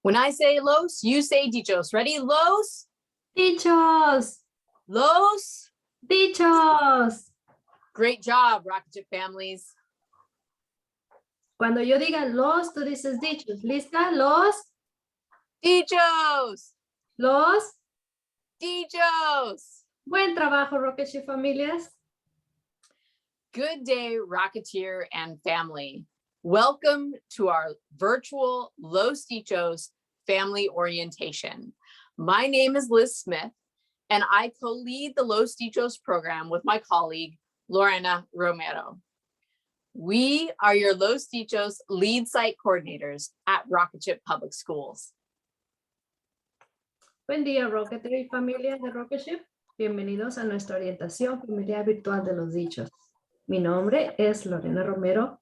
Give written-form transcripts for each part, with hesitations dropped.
When I say los, you say dichos. Ready? Los, Dichos, los. dichos. Great job, Rocket Ship families. Cuando yo diga los, tú dices dichos. ¿Lista? Los, Dichos, los. dichos. Buen trabajo, Rocket Ship familias. Good day, Rocketeer and family. Welcome to our virtual Los Dichos family orientation. My name is Liz Smith, and I co-lead the Los Dichos program with my colleague, Lorena Romero. We are your Los Dichos lead site coordinators at Rocket Ship Public Schools. Buen día, Rocketeer y familia de Rocket Ship. Bienvenidos a nuestra orientación familiar virtual de los dichos. Mi nombre es Lorena Romero,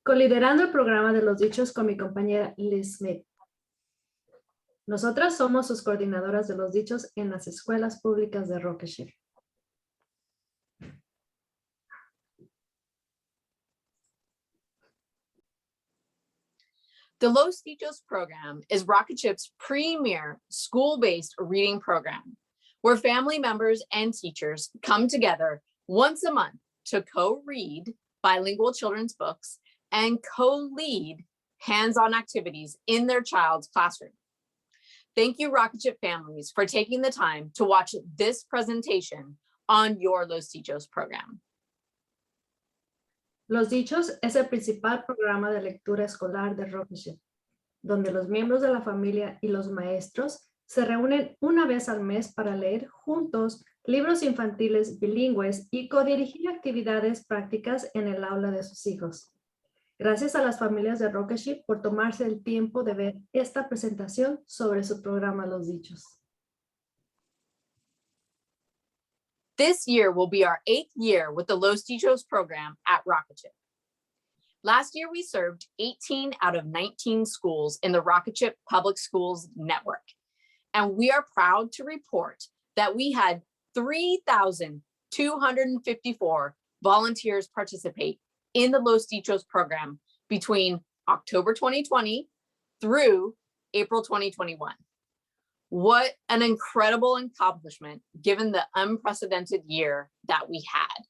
coliderando el programa de los dichos con mi compañera Liz Smith. Nosotras somos sus coordinadoras de los dichos en las escuelas públicas de Rocket Ship. The Los Dichos program is Rocket Ship's premier school-based reading program, where family members and teachers come together once a month to co-read bilingual children's books and co-lead hands-on activities in their child's classroom. Thank you, Rocket Ship families, for taking the time to watch this presentation on your Los Dichos program. Los Dichos es el principal programa de lectura escolar de Rocket Ship, donde los miembros de la familia y los maestros se reúnen una vez al mes para leer juntos libros infantiles bilingües y codirigir actividades prácticas en el aula de sus hijos. Gracias a las familias de Rocket Ship por tomarse el tiempo de ver esta presentación sobre su programa Los Dichos. This year will be our 8th year with the Los Dichos program at Rocket Ship. Last year, we served 18 out of 19 schools in the Rocket Ship Public Schools network. And we are proud to report that we had 3,254 volunteers participate in the Los Dichos program between October 2020 through April 2021. What an incredible accomplishment given the unprecedented year that we had.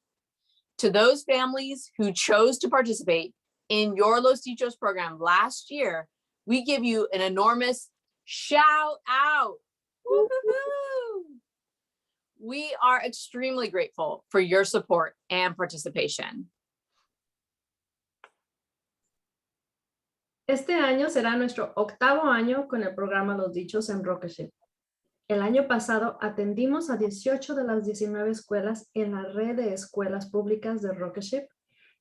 To those families who chose to participate in your Los Dichos program last year, we give you an enormous shout out. Woo-hoo-hoo. We are extremely grateful for your support and participation. Este año será nuestro 8º año con el programa Los Dichos en Rocket Ship. El año pasado atendimos a 18 de las 19 escuelas en la red de escuelas públicas de Rocket Ship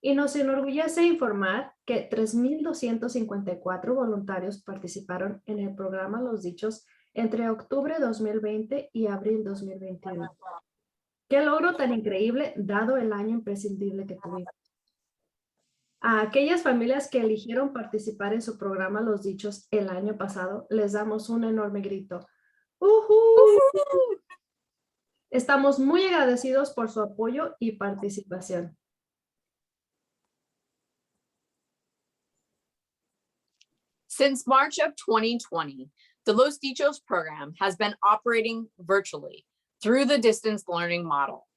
y nos enorgullece informar que 3,254 voluntarios participaron en el programa Los Dichos entre octubre 2020 y abril 2021. ¡Qué logro tan increíble dado el año imprescindible que tuvimos! A aquellas familias que eligieron participar en su programa Los Dichos el año pasado, les damos un enorme grito. ¡Uhú! Estamos muy agradecidos por su apoyo y participación. Since March of 2020, the Los Dichos program has been operating virtually through the distance learning model.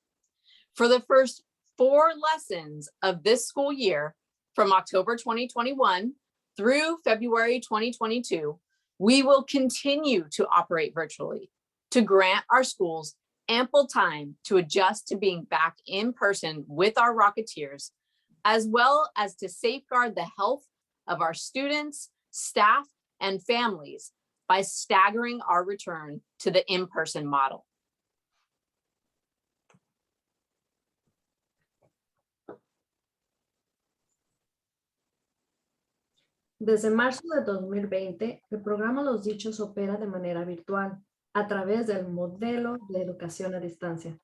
For the first 4 lessons of this school year, from October 2021 through February 2022, we will continue to operate virtually to grant our schools ample time to adjust to being back in person with our Rocketeers, as well as to safeguard the health of our students, staff, and families by staggering our return to the in-person model. Desde marzo de 2020, el programa Los Dichos opera de manera virtual a través del modelo de educación a distancia.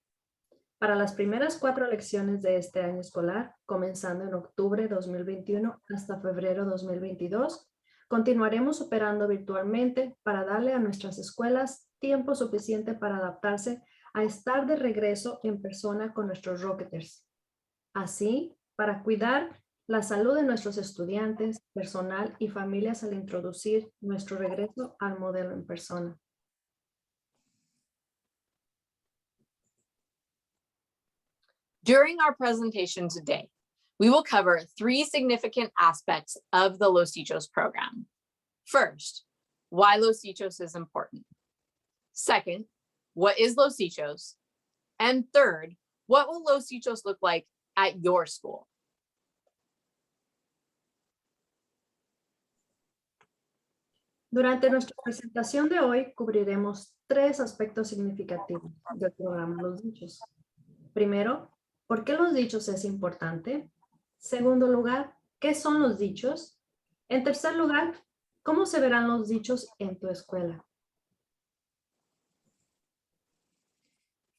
Para las primeras 4 lecciones de este año escolar, comenzando en octubre 2021 hasta febrero 2022, continuaremos operando virtualmente para darle a nuestras escuelas tiempo suficiente para adaptarse a estar de regreso en persona con nuestros Rocketers. Así, para cuidar la salud de nuestros estudiantes, personal y familias al introducir nuestro regreso al modelo en persona. During our presentation today, we will cover 3 significant aspects of the Los Dichos program. First, why Los Dichos is important. Second, what is Los Dichos? And third, what will Los Dichos look like at your school? Durante nuestra presentación de hoy cubriremos 3 aspectos significativos del programa Los Dichos. Primero, ¿por qué los dichos es importante? Segundo lugar, ¿qué son los dichos? En tercer lugar, ¿cómo se verán los dichos en tu escuela?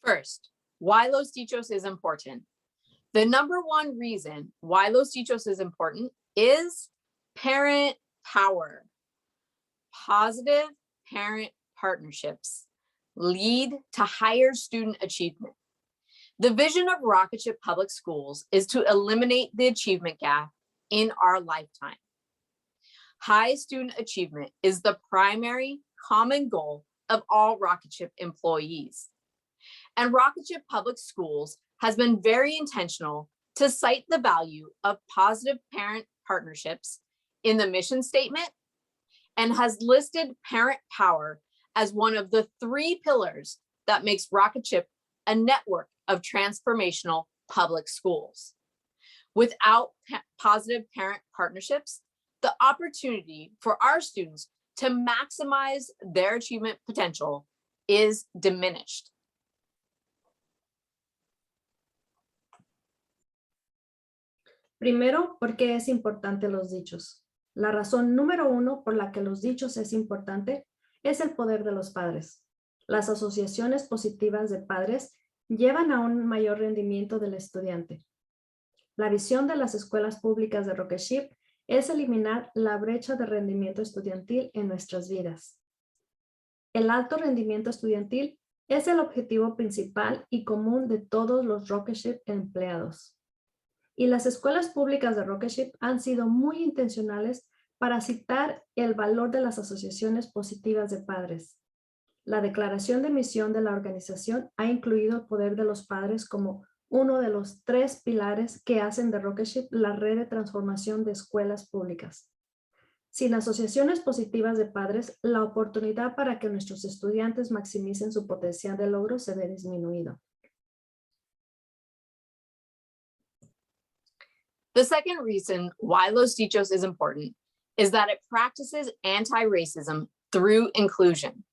First, why Los Dichos is important. The number 1 reason why Los Dichos is important is parent power. Positive parent partnerships lead to higher student achievement. The vision of Rocketship Public Schools is to eliminate the achievement gap in our lifetime. High student achievement is the primary common goal of all Rocketship employees. And Rocketship Public Schools has been very intentional to cite the value of positive parent partnerships in the mission statement and has listed parent power as one of the 3 pillars that makes Rocketship a network of transformational public schools. Without positive parent partnerships, the opportunity for our students to maximize their achievement potential is diminished. Primero, ¿por qué es importante los dichos? La razón número 1 por la que los dichos es importante es el poder de los padres. Las asociaciones positivas de padres llevan a un mayor rendimiento del estudiante. La visión de las escuelas públicas de Rocketship es eliminar la brecha de rendimiento estudiantil en nuestras vidas. El alto rendimiento estudiantil es el objetivo principal y común de todos los Rocketship empleados. Y las escuelas públicas de Rocketship han sido muy intencionales para citar el valor de las asociaciones positivas de padres. La declaración de misión de la organización ha incluido el poder de los padres como uno de los 3 pilares que hacen de Rocketship la red de transformación de escuelas públicas. Sin asociaciones positivas de padres, la oportunidad para que nuestros estudiantes maximicen su potencial de logro se ve disminuido. The second reason why Los Dichos is important is that it practices anti-racism through inclusion.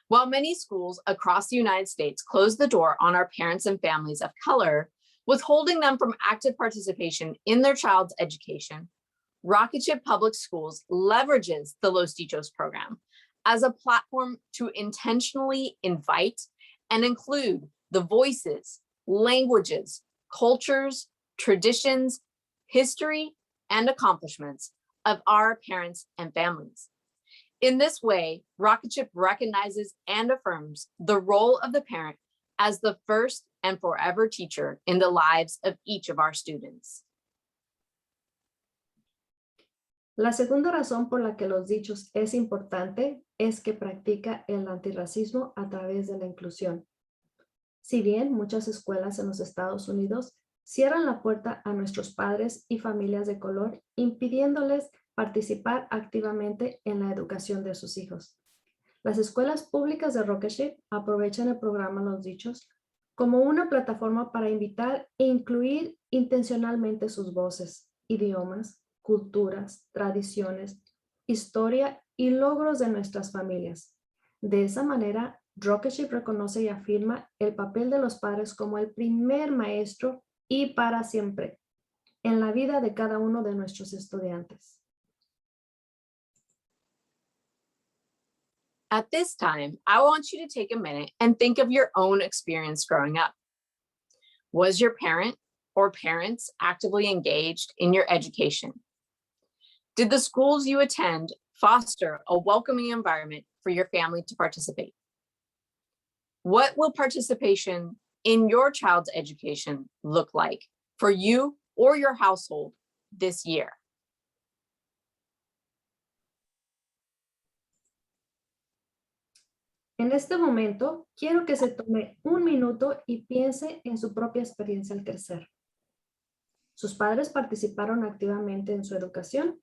While many schools across the United States close the door on our parents and families of color, withholding them from active participation in their child's education, Rocketship Public Schools leverages the Los Dichos program as a platform to intentionally invite and include the voices, languages, cultures, traditions, history, and accomplishments of our parents and families. In this way, Rocketship recognizes and affirms the role of the parent as the first and forever teacher in the lives of each of our students. La segunda razón por la que los dichos es importante es que practica el antirracismo a través de la inclusión. Si bien muchas escuelas en los Estados Unidos cierran la puerta a nuestros padres y familias de color, impidiéndoles participar activamente en la educación de sus hijos. Las escuelas públicas de Rocketship aprovechan el programa Los Dichos como una plataforma para invitar e incluir intencionalmente sus voces, idiomas, culturas, tradiciones, historia y logros de nuestras familias. De esa manera, Rocketship reconoce y afirma el papel de los padres como el primer maestro y para siempre en la vida de cada uno de nuestros estudiantes. At this time, I want you to take a minute and think of your own experience growing up. Was your parent or parents actively engaged in your education? Did the schools you attend foster a welcoming environment for your family to participate? What will participation in your child's education look like for you or your household this year. En este momento, quiero que se tome un minuto y piense en su propia experiencia al crecer. ¿Sus padres participaron activamente en su educación?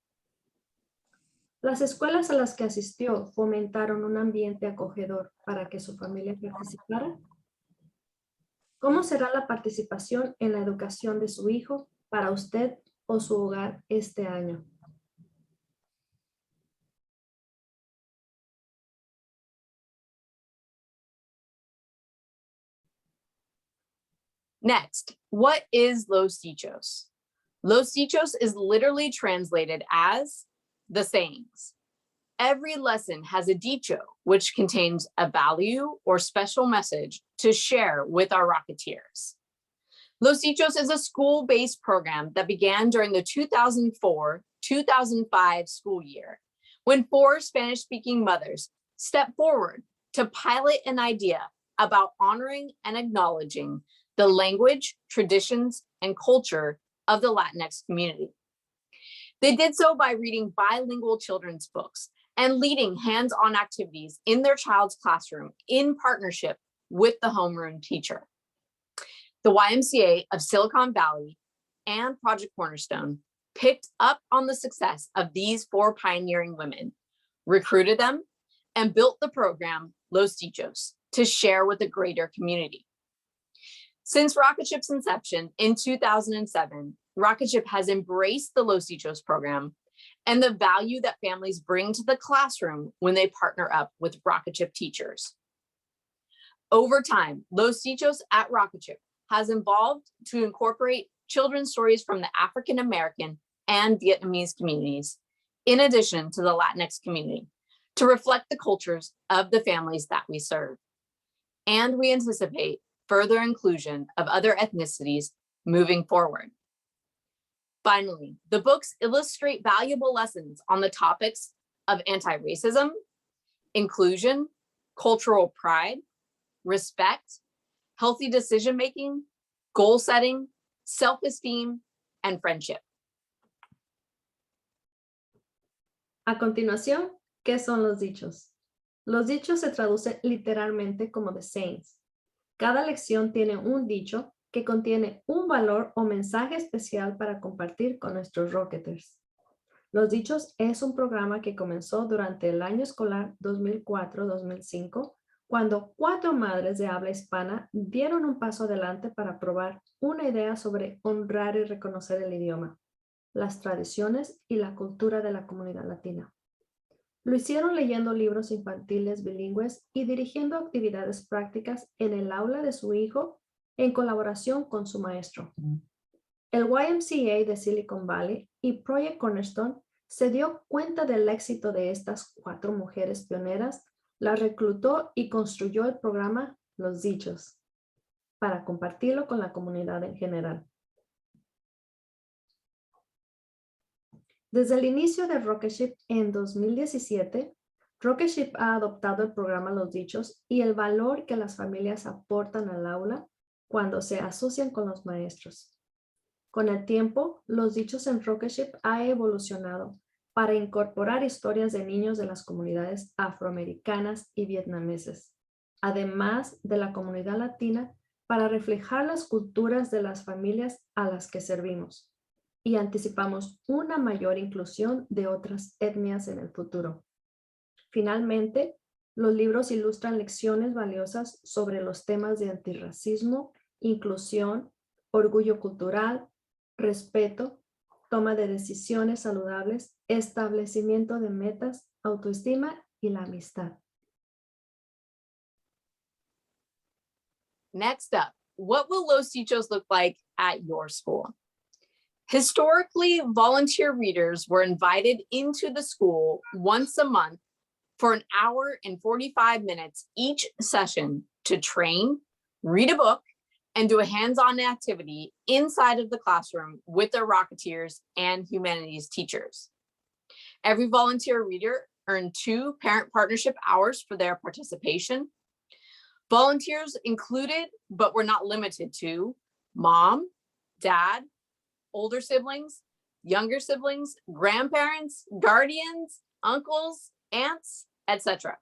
¿Las escuelas a las que asistió fomentaron un ambiente acogedor para que su familia participara? ¿Cómo será la participación en la educación de su hijo para usted o su hogar este año? Next, what is Los Dichos? Los Dichos is literally translated as the sayings. Every lesson has a dicho, which contains a value or special message to share with our Rocketeers. Los Dichos is a school-based program that began during the 2004-2005 school year, when 4 Spanish-speaking mothers stepped forward to pilot an idea about honoring and acknowledging the language, traditions, and culture of the Latinx community. They did so by reading bilingual children's books and leading hands-on activities in their child's classroom in partnership with the homeroom teacher. The YMCA of Silicon Valley and Project Cornerstone picked up on the success of these 4 pioneering women, recruited them, and built the program Los Dichos to share with the greater community. Since Rocketship's inception in 2007, Rocketship has embraced the Los Dichos program and the value that families bring to the classroom when they partner up with Rocketship teachers. Over time, Los Dichos at Rocketship has evolved to incorporate children's stories from the African American and Vietnamese communities, in addition to the Latinx community, to reflect the cultures of the families that we serve. And we anticipate further inclusion of other ethnicities moving forward. Finally, the books illustrate valuable lessons on the topics of anti-racism, inclusion, cultural pride, respect, healthy decision-making, goal setting, self-esteem, and friendship. A continuación, ¿qué son los dichos? Los dichos se traducen literalmente como the sayings. Cada lección tiene un dicho que contiene un valor o mensaje especial para compartir con nuestros Rocketers. Los Dichos es un programa que comenzó durante el año escolar 2004-2005, cuando 4 madres de habla hispana dieron un paso adelante para probar una idea sobre honrar y reconocer el idioma, las tradiciones y la cultura de la comunidad latina. Lo hicieron leyendo libros infantiles bilingües y dirigiendo actividades prácticas en el aula de su hijo en colaboración con su maestro. El YMCA de Silicon Valley y Project Cornerstone se dio cuenta del éxito de estas 4 mujeres pioneras, las reclutó y construyó el programa Los Dichos para compartirlo con la comunidad en general. Desde el inicio de Rocketship en 2017, Rocketship ha adoptado el programa Los Dichos y el valor que las familias aportan al aula cuando se asocian con los maestros. Con el tiempo, Los Dichos en Rocketship ha evolucionado para incorporar historias de niños de las comunidades afroamericanas y vietnameses, además de la comunidad latina, para reflejar las culturas de las familias a las que servimos. Y anticipamos una mayor inclusión de otras etnias en el futuro. Finalmente, los libros ilustran lecciones valiosas sobre los temas de antirracismo, inclusión, orgullo cultural, respeto, toma de decisiones saludables, establecimiento de metas, autoestima y la amistad. Next up, what will Los Dichos look like at your school? Historically, volunteer readers were invited into the school once a month for an hour and 45 minutes each session to train, read a book, and do a hands-on activity inside of the classroom with their Rocketeers and humanities teachers. Every volunteer reader earned 2 parent partnership hours for their participation. Volunteers included, but were not limited to, mom, dad, older siblings, younger siblings, grandparents, guardians, uncles, aunts, etc.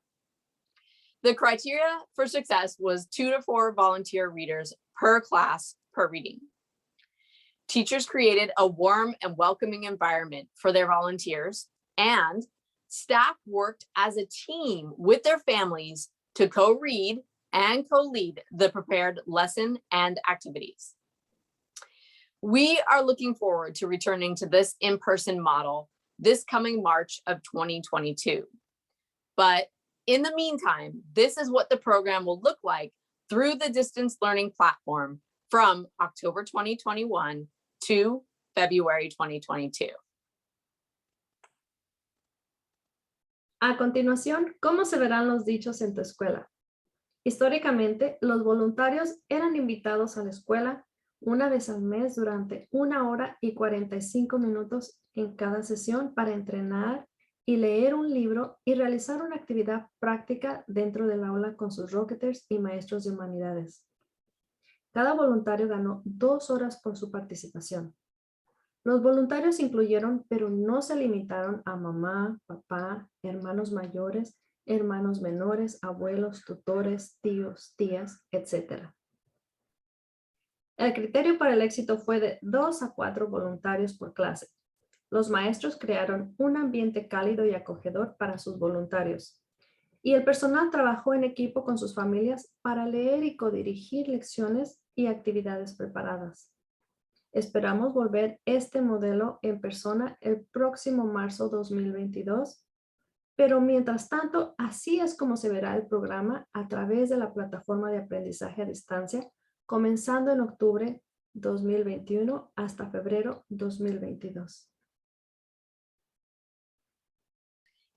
The criteria for success was 2 to 4 volunteer readers per class per reading. Teachers created a warm and welcoming environment for their volunteers, and staff worked as a team with their families to co-read and co-lead the prepared lesson and activities. We are looking forward to returning to this in-person model this coming March of 2022. But in the meantime, this is what the program will look like through the distance learning platform from October 2021 to February 2022. A continuación, ¿cómo se verán los dichos en tu escuela? Históricamente, los voluntarios eran invitados a la escuela una vez al mes durante 1 hora y 45 minutos en cada sesión para entrenar y leer un libro y realizar una actividad práctica dentro del aula con sus Rocketeers y maestros de humanidades. Cada voluntario ganó 2 horas por su participación. Los voluntarios incluyeron, pero no se limitaron a mamá, papá, hermanos mayores, hermanos menores, abuelos, tutores, tíos, tías, etc. El criterio para el éxito fue de 2 a 4 voluntarios por clase. Los maestros crearon un ambiente cálido y acogedor para sus voluntarios. Y el personal trabajó en equipo con sus familias para leer y codirigir lecciones y actividades preparadas. Esperamos volver este modelo en persona el próximo marzo 2022, pero mientras tanto, así es como se verá el programa a través de la plataforma de aprendizaje a distancia, comenzando en octubre 2021 hasta febrero 2022.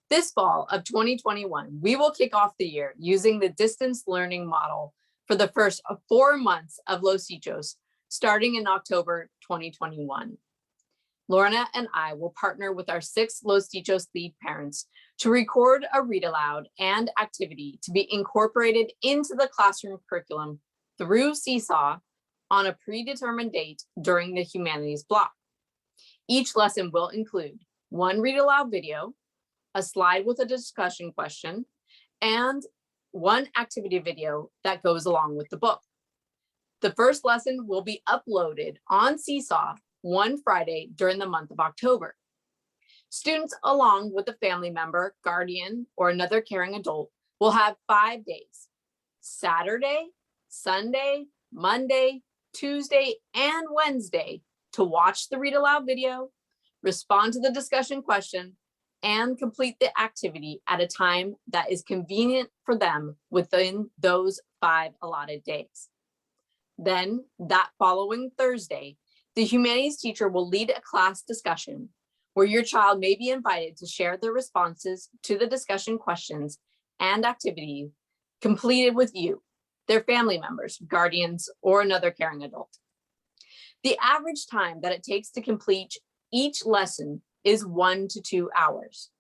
This fall of 2021, we will kick off the year using the distance learning model for the first 4 months of Los Dichos, starting in October 2021. Lorna and I will partner with our 6 Los Dichos lead parents to record a read aloud and activity to be incorporated into the classroom curriculum through Seesaw on a predetermined date during the humanities block. Each lesson will include 1 read aloud video, a slide with a discussion question, and 1 activity video that goes along with the book. The first lesson will be uploaded on Seesaw one Friday during the month of October. Students, along with a family member, guardian, or another caring adult, will have 5 days: Saturday, Sunday, Monday, Tuesday, and Wednesday to watch the read aloud video, respond to the discussion question, and complete the activity at a time that is convenient for them within those 5 allotted days. Then, that following Thursday, the humanities teacher will lead a class discussion where your child may be invited to share their responses to the discussion questions and activities completed with you, their family members, guardians, or another caring adult. The average time that it takes to complete each lesson is 1 to 2 hours.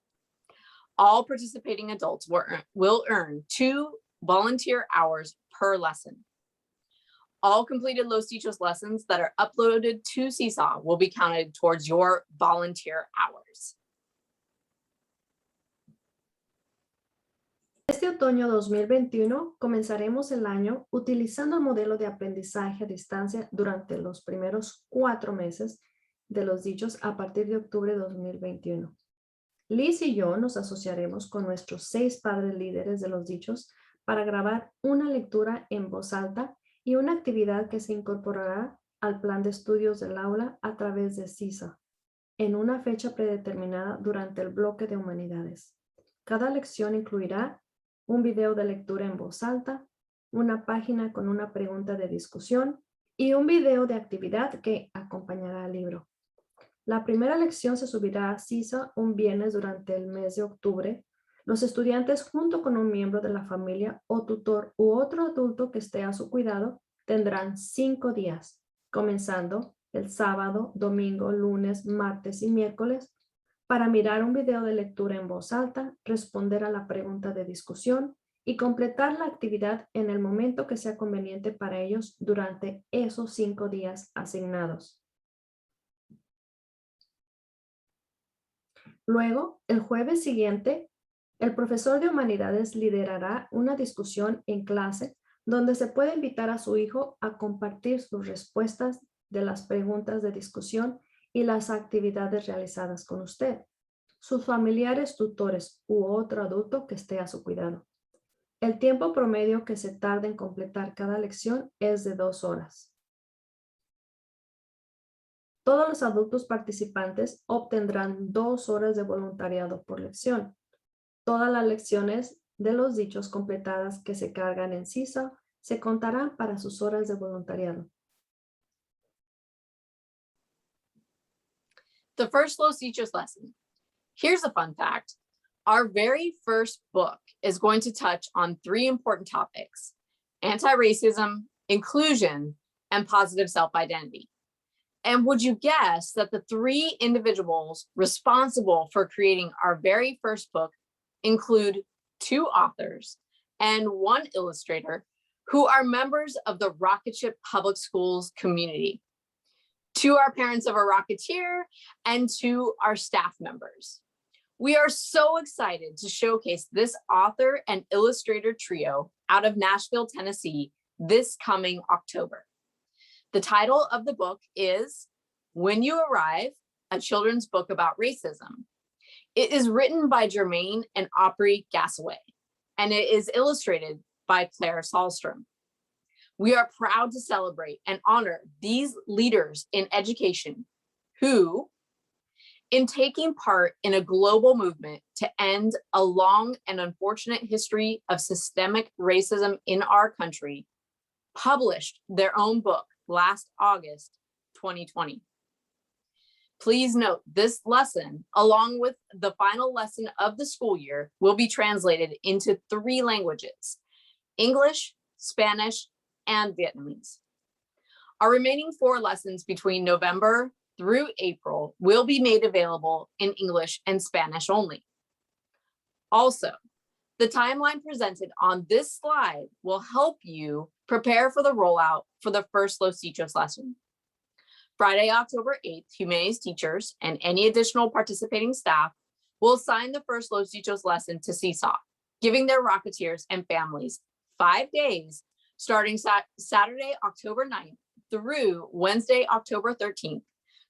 All participating adults will earn 2 volunteer hours per lesson. All completed Los Dichos lessons that are uploaded to Seesaw will be counted towards your volunteer hours. Este otoño 2021 comenzaremos el año utilizando el modelo de aprendizaje a distancia durante los primeros 4 meses de Los Dichos a partir de octubre de 2021. Liz y yo nos asociaremos con nuestros 6 padres líderes de Los Dichos para grabar una lectura en voz alta y una actividad que se incorporará al plan de estudios del aula a través de CISA, en una fecha predeterminada durante el bloque de humanidades. Cada lección incluirá un video de lectura en voz alta, una página con una pregunta de discusión y un video de actividad que acompañará al libro. La primera lección se subirá a CISA un viernes durante el mes de octubre. Los estudiantes, junto con un miembro de la familia o tutor u otro adulto que esté a su cuidado, tendrán 5 días, comenzando el sábado, domingo, lunes, martes y miércoles, para mirar un video de lectura en voz alta, responder a la pregunta de discusión y completar la actividad en el momento que sea conveniente para ellos durante esos 5 días asignados. Luego, el jueves siguiente, el profesor de humanidades liderará una discusión en clase donde se puede invitar a su hijo a compartir sus respuestas de las preguntas de discusión y las actividades realizadas con usted, sus familiares, tutores u otro adulto que esté a su cuidado. El tiempo promedio que se tarda en completar cada lección es de 2 horas. Todos los adultos participantes obtendrán 2 horas de voluntariado por lección. Todas las lecciones de los dichos completadas que se cargan en CISA se contarán para sus horas de voluntariado. The first Los Dichos lesson. Here's a fun fact. Our very first book is going to touch on 3 important topics: anti-racism, inclusion, and positive self-identity. And would you guess that the 3 individuals responsible for creating our very first book include 2 authors and 1 illustrator who are members of the Rocket Ship Public Schools community. 2 are parents of a Rocketeer and 2 are staff members. We are so excited to showcase this author and illustrator trio out of Nashville, Tennessee this coming October. The title of the book is When You Arrive, a children's book about racism. It is written by Jermaine and Aubrey Gassaway, and it is illustrated by Claire Sahlstrom. We are proud to celebrate and honor these leaders in education who, in taking part in a global movement to end a long and unfortunate history of systemic racism in our country, published their own book last August 2020. Please note this lesson, along with the final lesson of the school year, will be translated into 3 languages: English, Spanish, and Vietnamese. Our remaining 4 lessons between November through April will be made available in English and Spanish only. Also, the timeline presented on this slide will help you prepare for the rollout for the first Los Dichos lesson. Friday, October 8th, Humanities teachers and any additional participating staff will assign the first Los Dichos lesson to Seesaw, giving their Rocketeers and families 5 days starting Saturday, October 9th through Wednesday, October 13th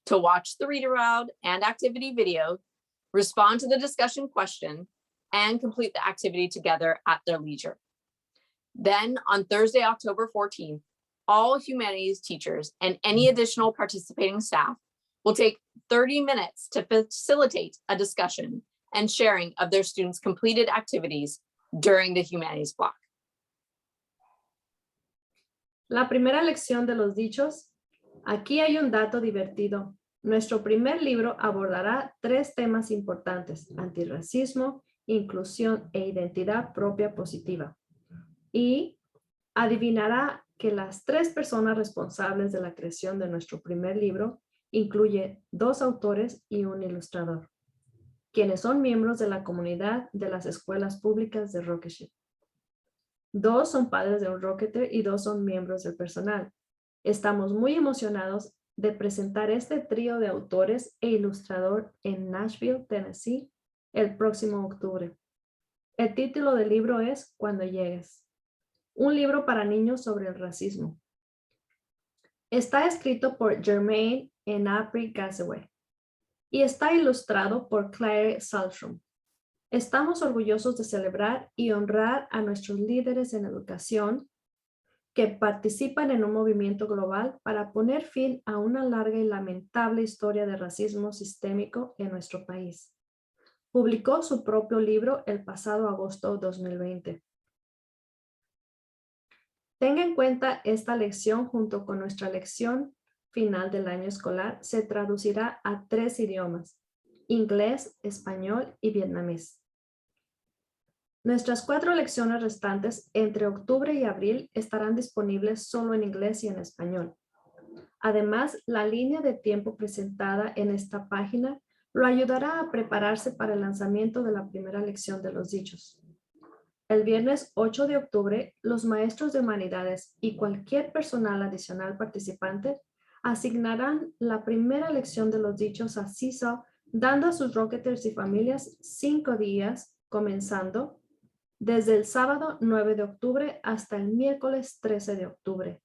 to watch the read aloud and activity video, respond to the discussion question, and complete the activity together at their leisure. Then on Thursday, October 14th, all humanities teachers and any additional participating staff will take 30 minutes to facilitate a discussion and sharing of their students' completed activities during the humanities block. La primera lección de los dichos. Aquí hay un dato divertido. Nuestro primer libro abordará 3 temas importantes: antirracismo, inclusión e identidad propia positiva. Y adivinará que las 3 personas responsables de la creación de nuestro primer libro incluye 2 autores y un ilustrador, quienes son miembros de la comunidad de las escuelas públicas de Rocket Ship. 2 son padres de un Rocketeer y 2 son miembros del personal. Estamos muy emocionados de presentar este trío de autores e ilustrador en Nashville, Tennessee, el próximo octubre. El título del libro es Cuando llegues, un libro para niños sobre el racismo. Está escrito por Jermaine y Aubrey Gassaway y está ilustrado por Claire Sahlstrom. Estamos orgullosos de celebrar y honrar a nuestros líderes en educación que participan en un movimiento global para poner fin a una larga y lamentable historia de racismo sistémico en nuestro país. Publicó su propio libro el pasado agosto de 2020. Tenga en cuenta esta lección junto con nuestra lección final del año escolar. Se traducirá a 3 idiomas: inglés, español y vietnamés. Nuestras 4 lecciones restantes entre octubre y abril estarán disponibles solo en inglés y en español. Además, la línea de tiempo presentada en esta página lo ayudará a prepararse para el lanzamiento de la primera lección de los dichos. El viernes 8 de octubre, los maestros de humanidades y cualquier personal adicional participante asignarán la primera lección de los dichos a Seesaw dando a sus Rocketers y familias 5 días, comenzando desde el sábado 9 de octubre hasta el miércoles 13 de octubre,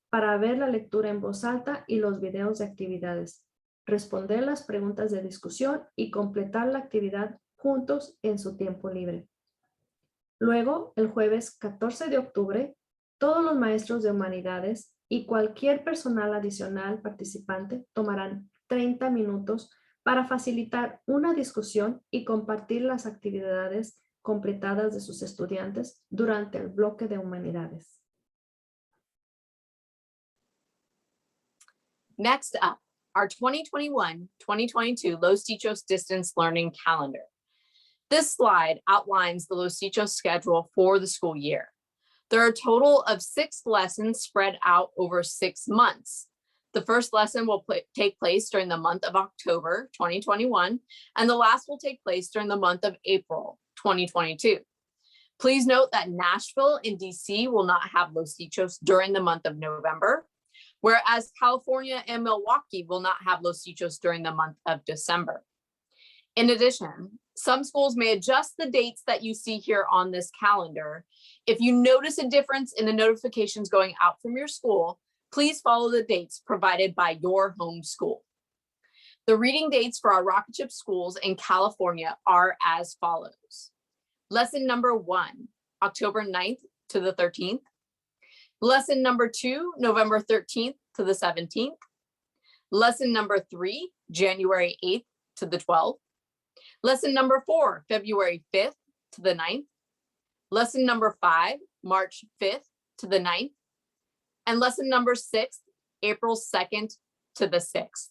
para ver la lectura en voz alta y los videos de actividades, responder las preguntas de discusión y completar la actividad juntos en su tiempo libre. Luego, el jueves 14 de octubre, todos los maestros de humanidades y cualquier personal adicional participante tomarán 30 minutos para facilitar una discusión y compartir las actividades completadas de sus estudiantes durante el bloque de humanidades. Next up, our 2021-2022 Los Dichos Distance Learning Calendar. This slide outlines the Los Dichos schedule for the school year. There are a total of 6 lessons spread out over 6 months. The first lesson will take place during the month of October 2021, and the last will take place during the month of April 2022. Please note that Nashville and DC will not have Los Dichos during the month of November, whereas California and Milwaukee will not have Los Dichos during the month of December. In addition, some schools may adjust the dates that you see here on this calendar. If you notice a difference in the notifications going out from your school, please follow the dates provided by your home school. The reading dates for our rocket ship schools in California are as follows. Lesson number 1, October 9th to the 13th. Lesson number 2, November 13th to the 17th. Lesson number 3, January 8th to the 12th. Lesson number 4, February 5th to the 9th. Lesson number 5, March 5th to the 9th. And lesson number 6, April 2nd to the 6th.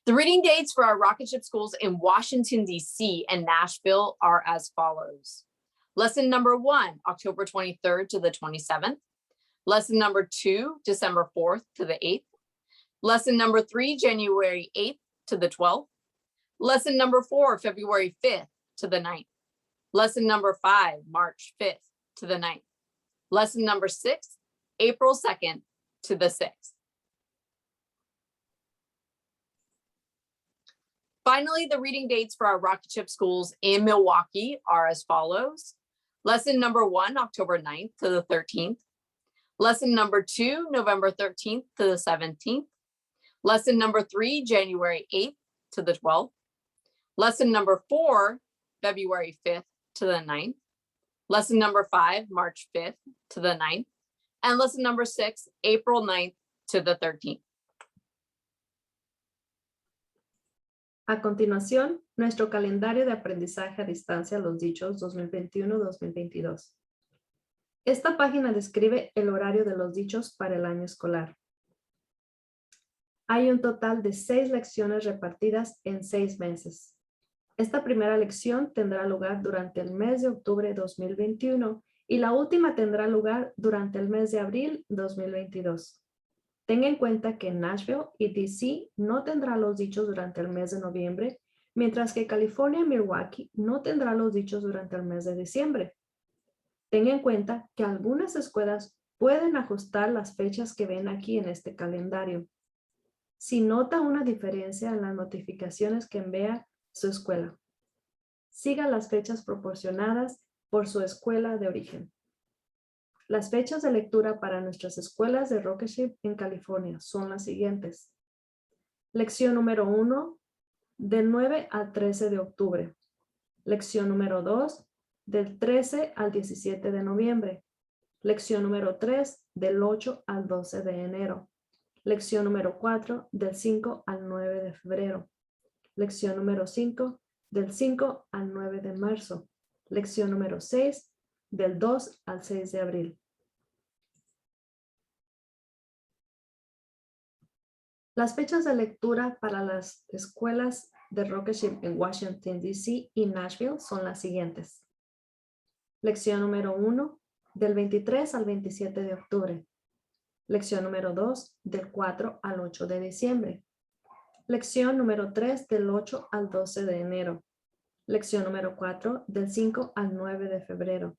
The reading dates for our rocket ship schools in Washington, D.C. and Nashville are as follows. Lesson number 1, October 23rd to the 27th. Lesson number 2, December 4th to the 8th. Lesson number 3, January 8th to the 12th. Lesson number 4, February 5th to the 9th. Lesson number 5, March 5th to the 9th. Lesson number 6, April 2nd to the 6th. Finally, the reading dates for our rocket ship schools in Milwaukee are as follows. Lesson number 1, October 9th to the 13th. Lesson number 2, November 13th to the 17th. Lesson number 3, January 8th to the 12th. Lesson number 4, February 5th to the 9th. Lesson number 5, March 5th to the 9th. And lesson number 6, April 9th to the 13th. A continuación, nuestro calendario de aprendizaje a distancia Los Dichos 2021-2022. Esta página describe el horario de los dichos para el año escolar. Hay un total de 6 lecciones repartidas en 6 meses. Esta primera lección tendrá lugar durante el mes de octubre 2021 y la última tendrá lugar durante el mes de abril 2022. Tenga en cuenta que Nashville y DC no tendrá los dichos durante el mes de noviembre, mientras que California y Milwaukee no tendrá los dichos durante el mes de diciembre. Tenga en cuenta que algunas escuelas pueden ajustar las fechas que ven aquí en este calendario. Si nota una diferencia en las notificaciones que envía su escuela, siga las fechas proporcionadas por su escuela de origen. Las fechas de lectura para nuestras escuelas de rocket ship en California son las siguientes. Lección número 1, del 9 al 13 de octubre. Lección número 2, del 13 al 17 de noviembre. Lección número 3, del 8 al 12 de enero. Lección número 4, del 5 al 9 de febrero. Lección número 5, del 5 al 9 de marzo. Lección número 6, del 2 al 6 de abril. Las fechas de lectura para las escuelas de rocket ship en Washington, D.C. y Nashville son las siguientes. Lección número 1, del 23 al 27 de octubre. Lección número 2, del 4 al 8 de diciembre. Lección número 3, del 8 al 12 de enero. Lección número 4, del 5 al 9 de febrero.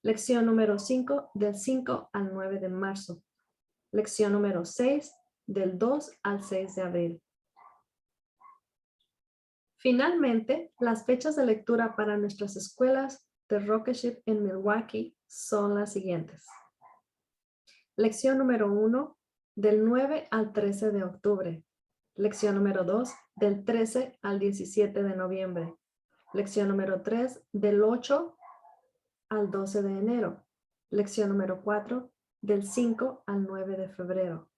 Lección número 5, del 5 al 9 de marzo. Lección número 6, del 2 al 6 de abril. Finalmente, las fechas de lectura para nuestras escuelas de Rocketship en Milwaukee son las siguientes. Lección número 1, del 9 al 13 de octubre. Lección número 2, del 13 al 17 de noviembre. Lección número 3, del 8 al 12 de enero. Lección número 4, del 5 al 9 de febrero.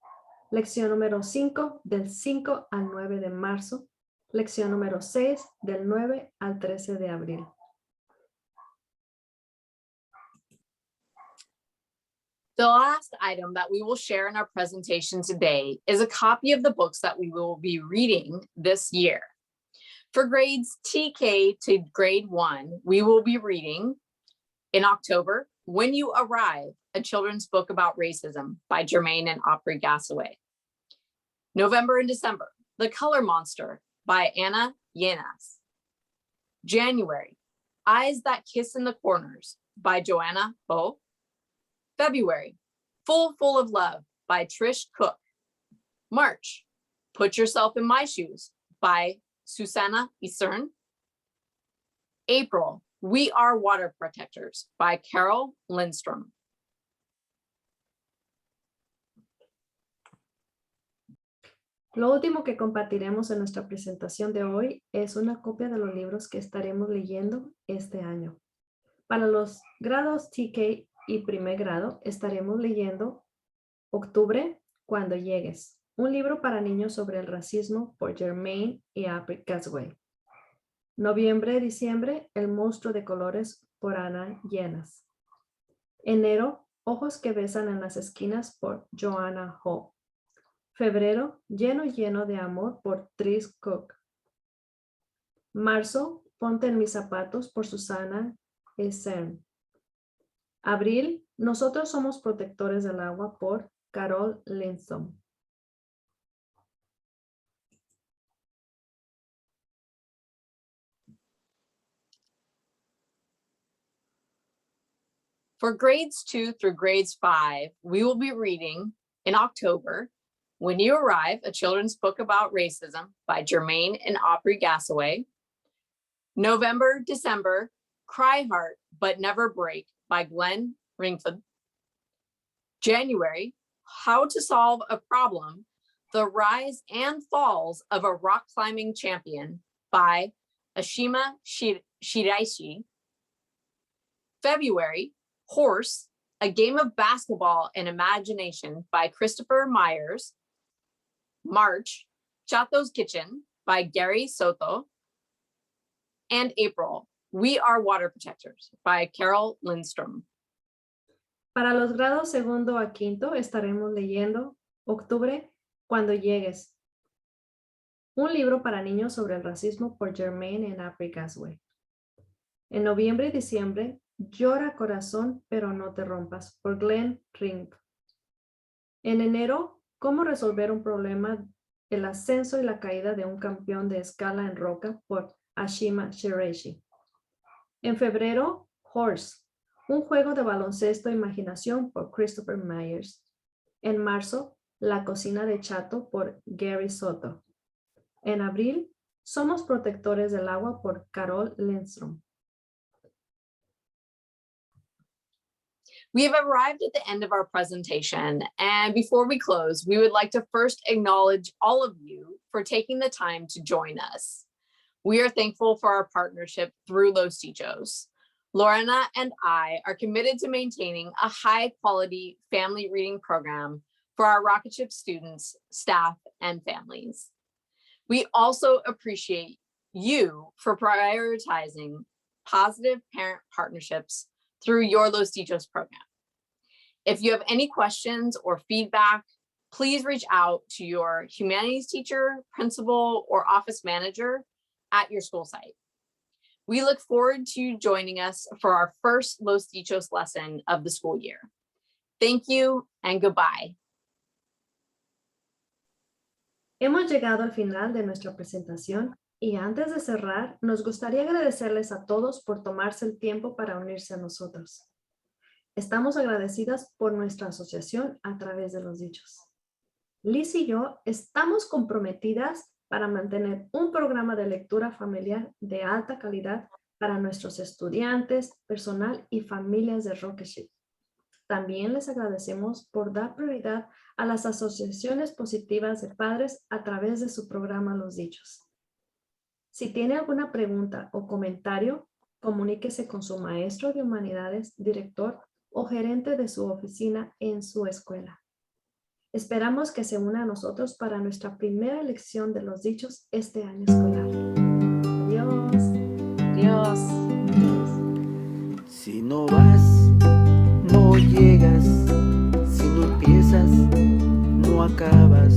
Lección número 5, del 5 al 9 de marzo. Lección número 6, del 9 al 13 de abril. The last item that we will share in our presentation today is a copy of the books that we will be reading this year. For grades TK to grade 1, we will be reading in October, When You Arrive, a children's book about racism by Jermaine and Aubrey Gassaway. November and December, The Color Monster by Anna Llenas. January, Eyes That Kiss in the Corners by Joanna Ho. February, Full of Love by Trish Cook. March, Put Yourself in My Shoes by Susanna Isern. April, We Are Water Protectors by Carol Lindstrom. Lo último que compartiremos en nuestra presentación de hoy es una copia de los libros que estaremos leyendo este año. Para los grados TK y primer grado estaremos leyendo Octubre, Cuando Llegues, un libro para niños sobre el racismo por Jermaine y Aubrey Gassaway. Noviembre, Diciembre, El Monstruo de Colores por Anna Llenas. Enero, Ojos que Besan en las Esquinas por Joanna Ho. Febrero, Lleno de Amor por Trish Cook. Marzo, Ponte en mis zapatos por Susanna Isern. Abril, Nosotros somos protectores del agua por Carol Lindstrom. For grades 2 through grades 5, we will be reading in October, When You Arrive, a children's book about racism by Jermaine and Aubrey Gassaway. November, December, Cry Heart But Never Break by Glenn Ringford. January, How to Solve a Problem, The Rise and Falls of a Rock Climbing Champion by Ashima Shiraishi. February, Horse, A Game of Basketball and Imagination by Christopher Myers. March, Chato's Kitchen by Gary Soto. And April, We Are Water Protectors by Carol Lindstrom. Para los grados segundo a quinto estaremos leyendo Octubre, Cuando Llegues, un libro para niños sobre el racismo por Jermaine y Aubrey Gassaway. En noviembre y diciembre, Llora Corazón, pero no te rompas, por Glenn Ring. En enero, Cómo resolver un problema, el ascenso y la caída de un campeón de escala en roca, por Ashima Shiraishi. En febrero, Horse, un juego de baloncesto e imaginación, por Christopher Myers. En marzo, La Cocina de Chato, por Gary Soto. En abril, Somos Protectores del Agua, por Carol Lindstrom. We have arrived at the end of our presentation, and before we close, we would like to first acknowledge all of you for taking the time to join us. We are thankful for our partnership through Los Dichos. Lorena and I are committed to maintaining a high-quality family reading program for our Rocketship students, staff, and families. We also appreciate you for prioritizing positive parent partnerships through your Los Dichos program. If you have any questions or feedback, please reach out to your humanities teacher, principal, or office manager at your school site. We look forward to you joining us for our first Los Dichos lesson of the school year. Thank you and goodbye. Hemos llegado al final de nuestra presentación y antes de cerrar, nos gustaría agradecerles a todos por tomarse el tiempo para unirse a nosotros. Estamos agradecidas por nuestra asociación a través de los dichos. Liz y yo estamos comprometidas para mantener un programa de lectura familiar de alta calidad para nuestros estudiantes, personal y familias de Rocketship. También les agradecemos por dar prioridad a las asociaciones positivas de padres a través de su programa Los Dichos. Si tiene alguna pregunta o comentario, comuníquese con su maestro de humanidades, director o gerente de su oficina en su escuela. Esperamos que se una a nosotros para nuestra primera lección de los dichos este año escolar. Adiós. Adiós. Si no vas, no llegas. Si no empiezas, no acabas.